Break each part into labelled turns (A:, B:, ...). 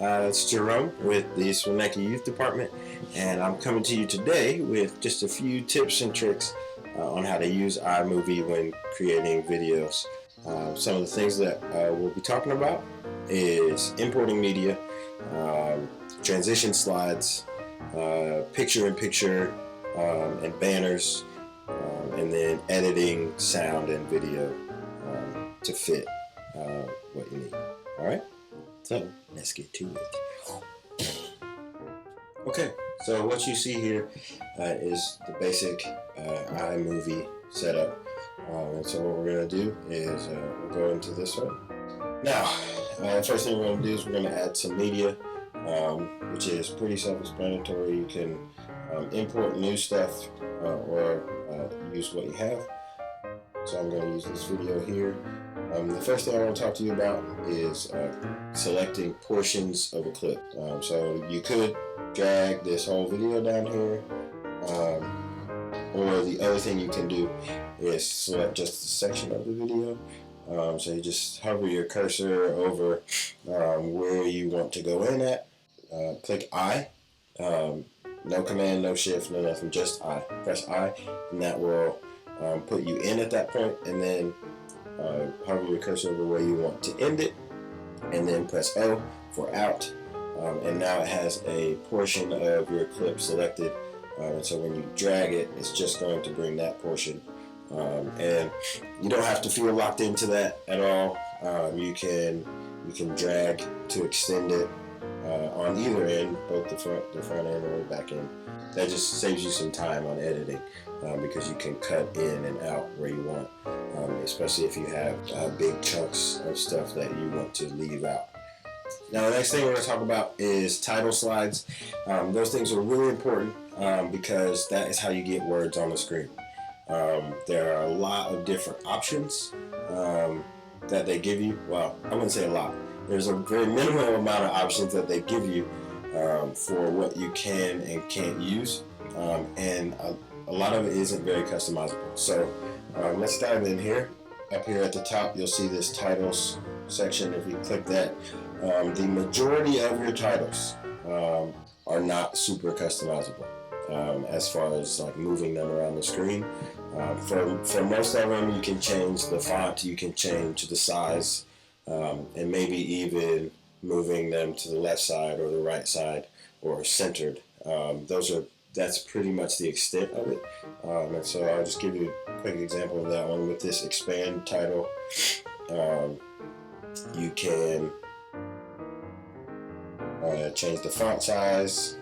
A: It's Jerome with the Swinnecki Youth Department, and I'm coming to you today with just a few tips and tricks on how to use iMovie when creating videos. Some of the things that we'll be talking about is importing media, transition slides, picture-in-picture and banners, and then editing sound and video to fit what you need. All right, so let's get to it. Okay, so what you see here is the basic iMovie setup. And so what we're going to do is we'll go into this one. Now, first thing we're going to do is we're going to add some media, which is pretty self-explanatory. You can import new stuff or use what you have. So I'm going to use this video here. The first thing I want to talk to you about is selecting portions of a clip. So you could drag this whole video down here, or the other thing you can do is select just a section of the video. So you just hover your cursor over where you want to go in at. Click I. No command, no shift, no nothing, just I. Press I, and that will put you in at that point, and then hover your cursor over where you want to end it, and then press O for out. And now it has a portion of your clip selected, and so when you drag it, it's just going to bring that portion. And you don't have to feel locked into that at all. You can drag to extend it on either end, both the front end or the back end. That just saves you some time on editing because you can cut in and out where you want, especially if you have big chunks of stuff that you want to leave out. Now, the next thing we're going to talk about is title slides. Those things are really important because that is how you get words on the screen. There are a lot of different options that they give you. Well, I wouldn't say a lot. There's a very minimal amount of options that they give you for what you can and can't use, and a lot of it isn't very customizable. So let's dive in here. Up here at the top, you'll see this titles section. If you click that, the majority of your titles are not super customizable as far as like moving them around the screen. For most of them, you can change the font, you can change the size, and maybe even moving them to the left side or the right side or centered. That's pretty much the extent of it. And so I'll just give you a quick example of that one with this expand title. You can change the font size.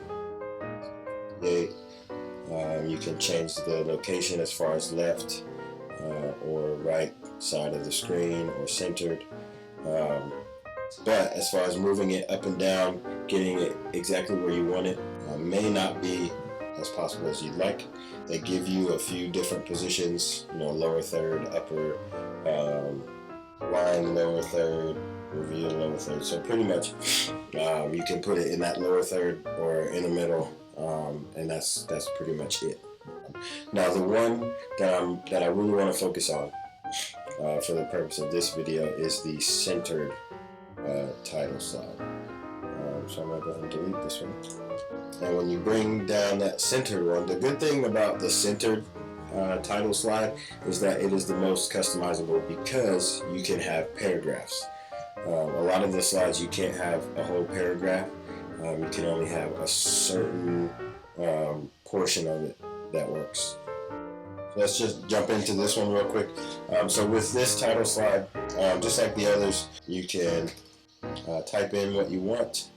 A: You can change the location as far as left or right side of the screen or centered. But as far as moving it up and down, getting it exactly where you want it may not be as possible as you'd like. They give you a few different positions, lower third, upper, line lower third, reveal lower third. So pretty much you can put it in that lower third or in the middle, and that's pretty much it. Now the one that I really want to focus on for the purpose of this video is the centered title slide. So I'm going to go ahead and delete this one. And when you bring down that centered one, the good thing about the centered title slide is that it is the most customizable because you can have paragraphs. A lot of the slides you can't have a whole paragraph. You can only have a certain portion of it that works. So let's just jump into this one real quick. So with this title slide, just like the others, you can type in what you want,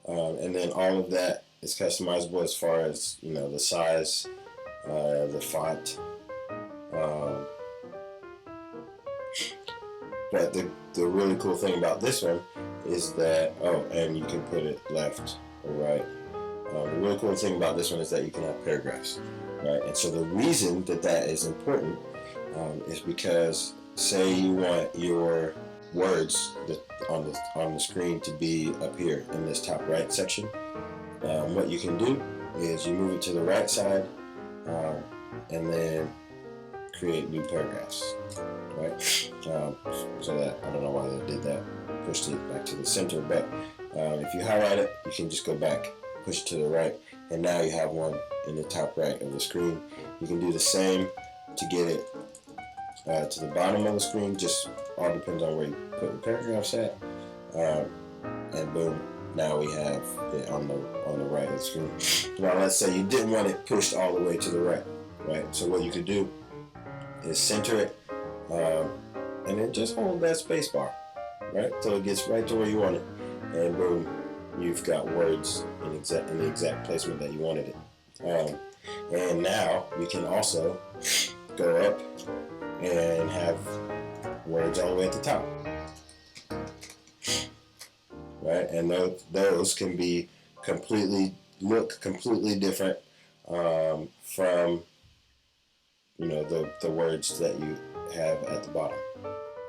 A: and then all of that is customizable as far as the size, the font. But the really cool thing about this one is that and you can put it left or right. The really cool thing about this one is that you can have paragraphs, right? And so the reason that is important is because say you want your words on the screen to be up here in this top right section. What you can do is you move it to the right side and then create new paragraphs, right? So that, I don't know why they did that. pushed it back to the center. But if you highlight it, you can just go back, push it to the right, and now you have one in the top right of the screen. You can do the same to get it to the bottom of the screen. Just all depends on where you put the paragraphs at. And boom, now we have it on the right of the screen. Now let's say you didn't want it pushed all the way to the right, right? So what you could do is center it, and then just hold that space bar, right? So it gets right to where you want it, and boom, you've got words in the exact placement that you wanted it. And now we can also go up and have words all the way at the top, right? And those can be look completely different from the words that you have at the bottom.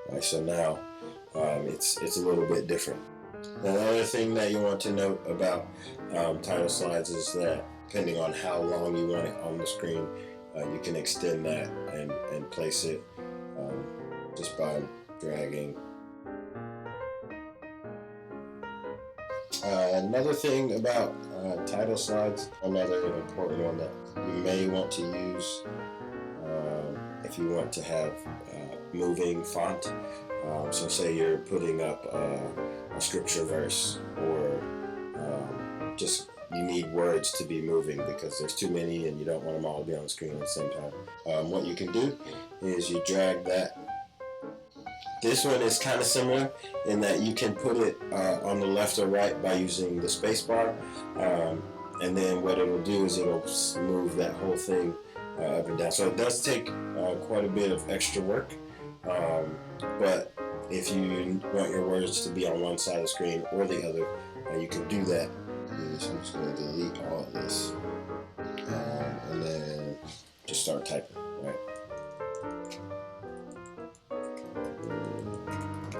A: Right? So now it's a little bit different. Another thing that you want to note about title slides is that depending on how long you want it on the screen, you can extend that and place it just by dragging. Another thing about title slides, another important one that you may want to use if you want to have moving font. So say you're putting up a scripture verse, or just you need words to be moving because there's too many and you don't want them all to be on the screen at the same time. What you can do is you drag that. This one is kind of similar in that you can put it on the left or right by using the space bar, and then what it'll do is it'll move that whole thing up and down. So it does take quite a bit of extra work, but if you want your words to be on one side of the screen or the other, you can do that. So I'm just going to delete all of this, and then just start typing, right?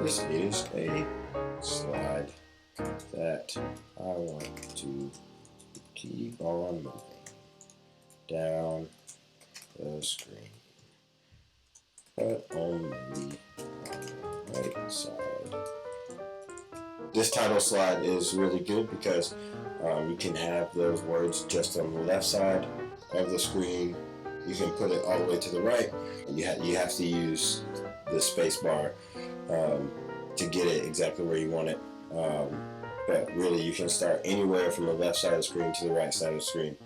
A: This is a slide that I want to keep on moving down the screen, but only on the right side. This title slide is really good because you can have those words just on the left side of the screen. You can put it all the way to the right. You have to use the space bar to get it exactly where you want it. But really, you can start anywhere from the left side of the screen to the right side of the screen.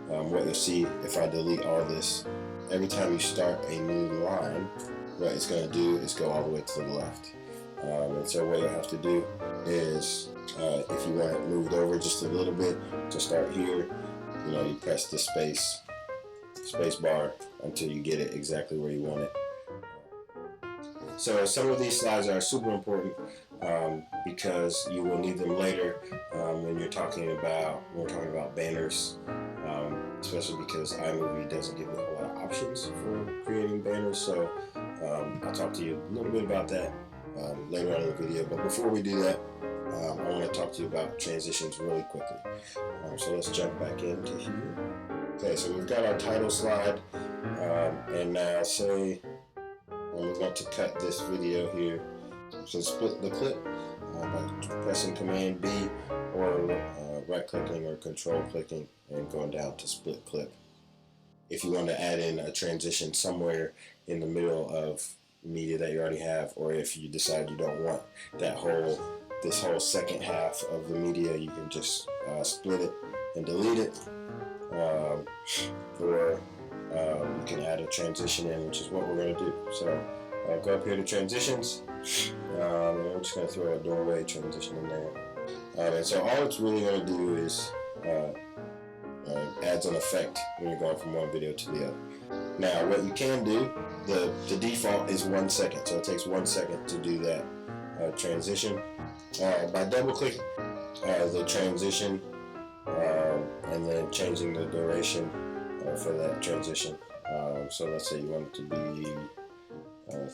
A: What you'll see if I delete all this, every time you start a new line, what it's going to do is go all the way to the left. And so what you have to do is, if you want it moved over just a little bit to start here, you press the space bar until you get it exactly where you want it. So some of these slides are super important because you will need them later when we're talking about banners, especially because iMovie doesn't give you a whole lot of options for creating banners. So I'll talk to you a little bit about that later on in the video. But before we do that, I want to talk to you about transitions really quickly. So let's jump back into here. Okay, so we've got our title slide, and now say we want to cut this video here. So split the clip by pressing Command B, or right clicking or control clicking and going down to split clip. If you want to add in a transition somewhere in the middle of media that you already have, or if you decide you don't want this whole second half of the media, you can just split it and delete it, or you can add a transition in, which is what we're going to do. So go up here to transitions, and we're just going to throw a doorway transition in there. And so all it's really going to do is adds an effect when you're going from one video to the other. Now what you can do, the default is 1 second, so it takes 1 second to do that transition. By double clicking the transition and then changing the duration for that transition. So let's say you want it to be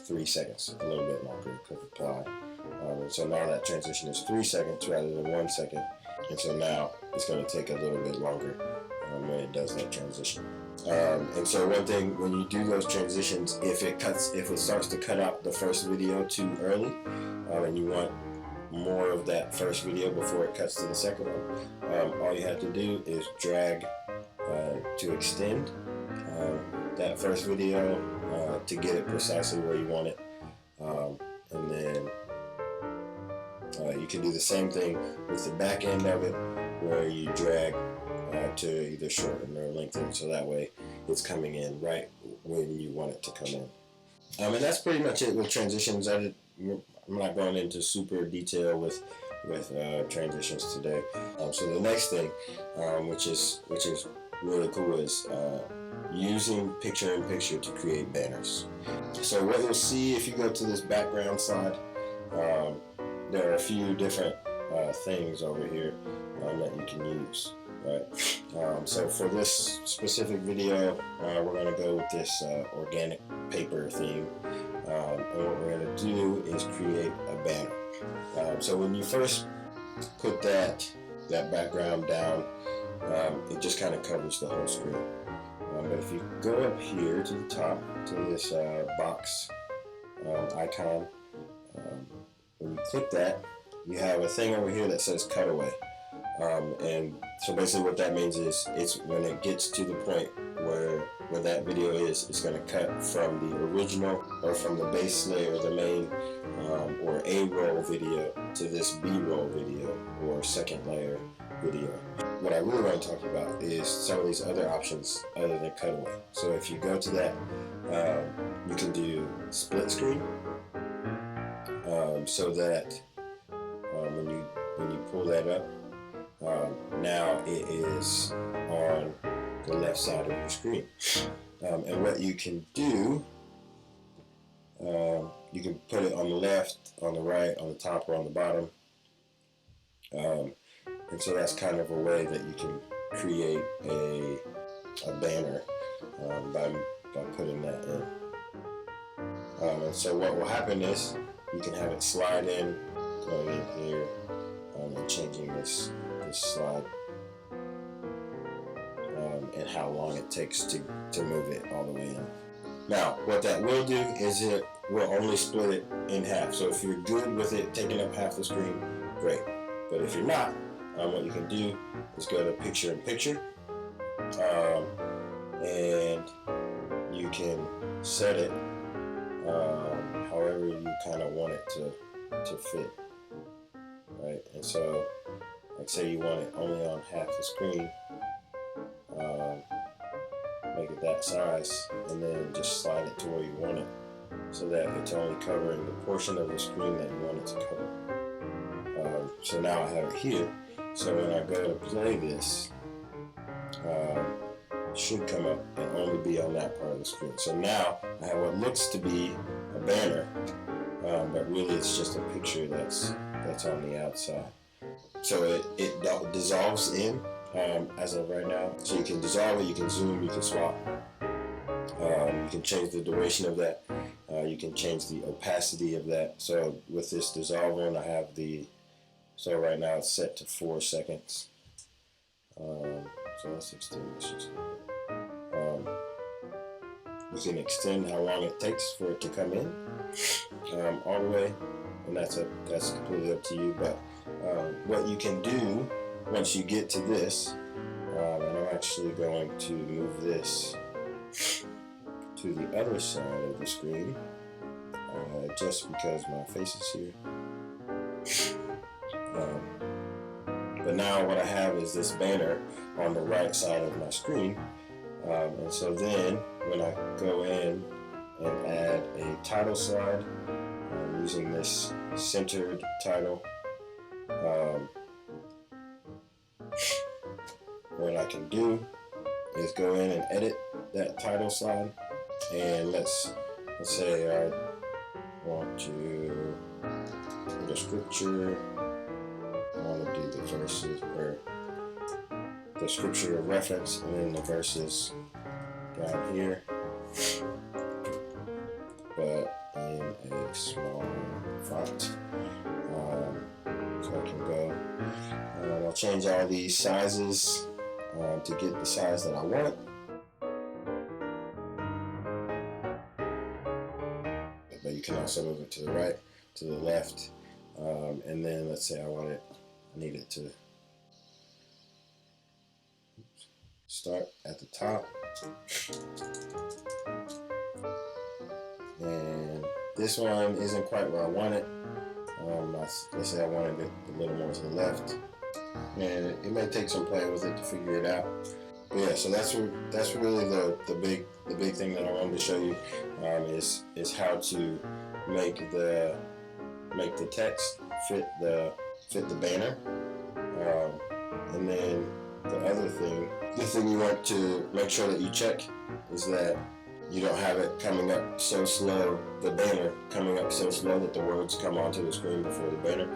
A: 3 seconds, a little bit longer, click apply. And so now that transition is 3 seconds rather than 1 second. And so now it's going to take a little bit longer when it does that transition. And so one thing, when you do those transitions, if it starts to cut out the first video too early, and you want more of that first video before it cuts to the second one, all you have to do is drag to extend that first video to get it precisely where you want it, and then you can do the same thing with the back end of it, where you drag to either shorten or lengthen, so that way it's coming in right when you want it to come in. And that's pretty much it with transitions. I'm not going into super detail with transitions today. So the next thing, which is really cool, is using picture-in-picture to create banners. So what you'll see if you go to this background slide, there are a few different things over here that you can use. Right. So for this specific video, we're going to go with this organic paper theme, and what we're going to do is create a banner. So when you first put that background down, it just kind of covers the whole screen. But if you go up here to the top to this box icon, when you click that, you have a thing over here that says cutaway. And so basically what that means is it's when it gets to the point where that video is, it's going to cut from the original or from the base layer, the main or A-roll video, to this B-roll video or second layer video. What I really want to talk about is some of these other options other than cutaway. So if you go to that, you can do split screen, so that when you pull that up, now it is on the left side of your screen. And what you can do, you can put it on the left, on the right, on the top, or on the bottom. And so that's kind of a way that you can create a banner by putting that in. And so what will happen is you can have it slide in, going in here, and changing this slide, and how long it takes to move it all the way in. Now, what that will do is it will only split it in half. So if you're good with it taking up half the screen, great. But if you're not, what you can do is go to picture-in-picture, and you can set it however you kind of want it to fit, right? And so, like say you want it only on half the screen, make it that size, and then just slide it to where you want it, so that it's only covering the portion of the screen that you want it to cover. So now I have it here, so when I go to play this, it should come up and only be on that part of the screen. So now I have what looks to be a banner, but really it's just a picture that's on the outside. So it dissolves in as of right now. So you can dissolve it, you can zoom, you can swap. You can change the duration of that. You can change the opacity of that. So with this dissolve on, I have so right now it's set to 4 seconds. So let's extend this. You can extend how long it takes for it to come in all the way, and that's completely up to you. But what you can do once you get to this, and I'm actually going to move this to the other side of the screen, just because my face is here. But now what I have is this banner on the right side of my screen, and so then when I go in and add a title slide, using this centered title, what I can do is go in and edit that title slide, and let's say I want to put a scripture. I want to do the verses, or the scripture reference, and then the verses down here, but in a small font. So I can go, I'll change all these sizes to get the size that I want. But you can also move it to the right, to the left, And then let's say I need it to start at the top. And this one isn't quite where I want it. Let's say I wanted it a little more to the left. And it may take some playing with it to figure it out. But yeah, so that's really the big thing that I wanted to show you, is how to make the text fit the banner. And then the thing you want to make sure that you check is that you don't have it coming up so slow, the banner coming up so slow that the words come onto the screen before the banner.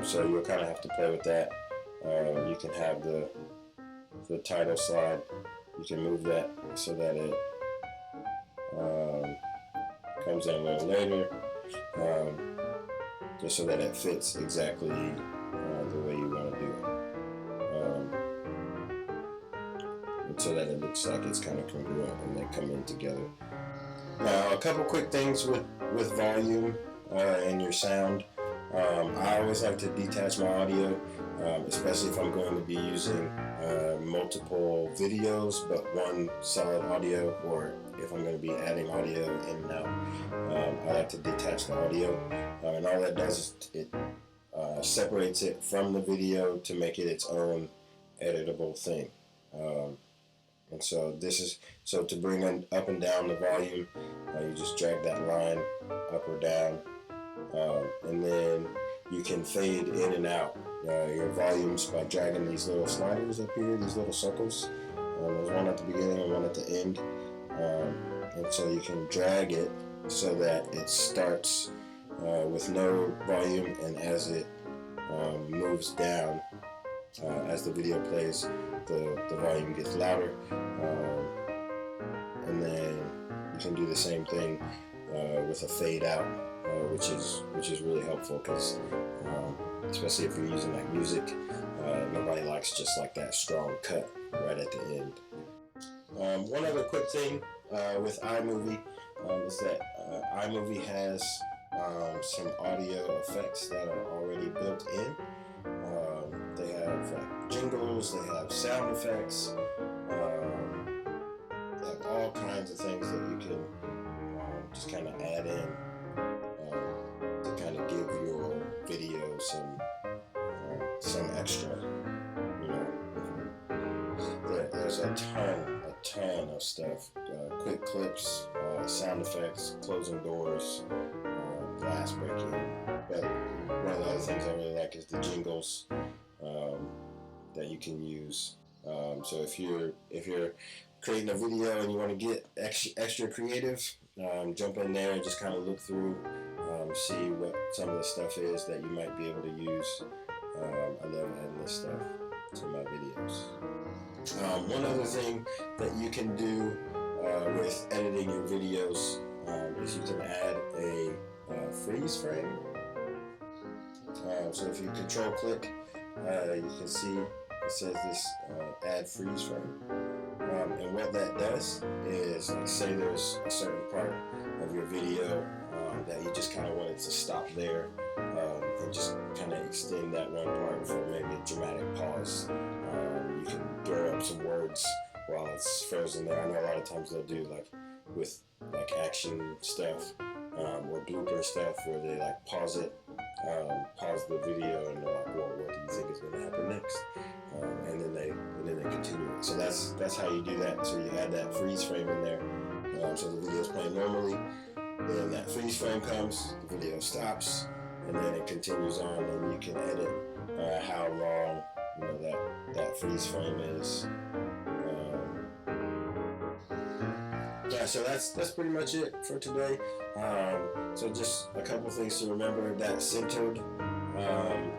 A: So you'll kind of have to play with that. You can have the title slide. You can move that so that it comes in a little later, just so that it fits exactly the way you want to do it. And so that it looks like it's kind of congruent and they come in together. Now, a couple quick things with volume and your sound. I always like to detach my audio, especially if I'm going to be using multiple videos but one solid audio, or if I'm going to be adding audio in and out. I like to detach the audio, and all that does is it separates it from the video to make it its own editable thing. And so to bring up and down the volume, you just drag that line up or down, and then you can fade in and out your volumes by dragging these little sliders up here, these little circles. There's one at the beginning and one at the end, and so you can drag it so that it starts with no volume, and as it moves down, as the video plays, the volume gets louder, and then you can do the same thing with a fade out, which is really helpful, because especially if you're using like music, nobody likes just like that strong cut right at the end. One other quick thing with iMovie is that iMovie has some audio effects that are already built in. They have jingles, they have sound effects, they have all kinds of things that you can just kind of add in to kind of give your video some extra. You know, there's a ton of stuff. Quick clips, sound effects, closing doors, glass breaking. But one of the other things I really like is the jingles that you can use. So if you're creating a video and you want to get extra creative, jump in there and just kind of look through, see what some of the stuff is that you might be able to use. I love adding this stuff to my videos. One other thing that you can do with editing your videos is you can add a freeze frame. So if you control click, you can see it says this add freeze frame. And what that does is, like, say there's a certain part of your video that you just kind of want it to stop there, and just kind of extend that one part for maybe a dramatic pause. You can throw up some words while it's frozen there. I know a lot of times they'll do like with like action stuff or blooper stuff where they like pause the video and they're like, well, what do you think is going to happen next? And then they continue it. So that's how you do that. So you add that freeze frame in there. So the video is playing normally, then that freeze frame comes, the video stops, and then it continues on, and you can edit how long that freeze frame is. Yeah, so that's pretty much it for today. So just a couple things to remember: that centered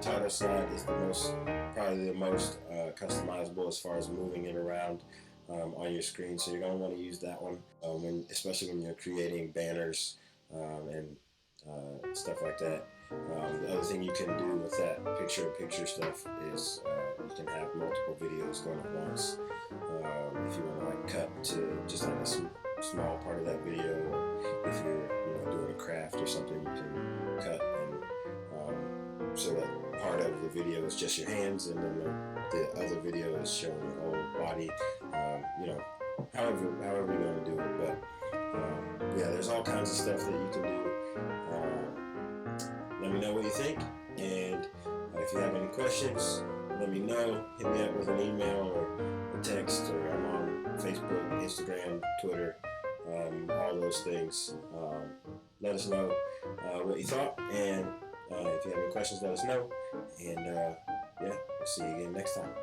A: title slide is probably the most customizable as far as moving it around on your screen. So you're going to want to use that one, especially when you're creating banners and stuff like that. The other thing you can do with that picture-in-picture stuff is you can have multiple videos going at once. If you want to like cut to just like a small part of that video, or if you're doing a craft or something, you can cut and so that part of the video is just your hands, and then the other video is showing your whole body. However you're going to do it. But yeah, there's all kinds of stuff that you can do. Let me know what you think, and if you have any questions, let me know. Hit me up with an email or a text, or I'm on Facebook, Instagram, Twitter, all those things. Let us know what you thought, and if you have any questions, let us know. And yeah, we'll see you again next time.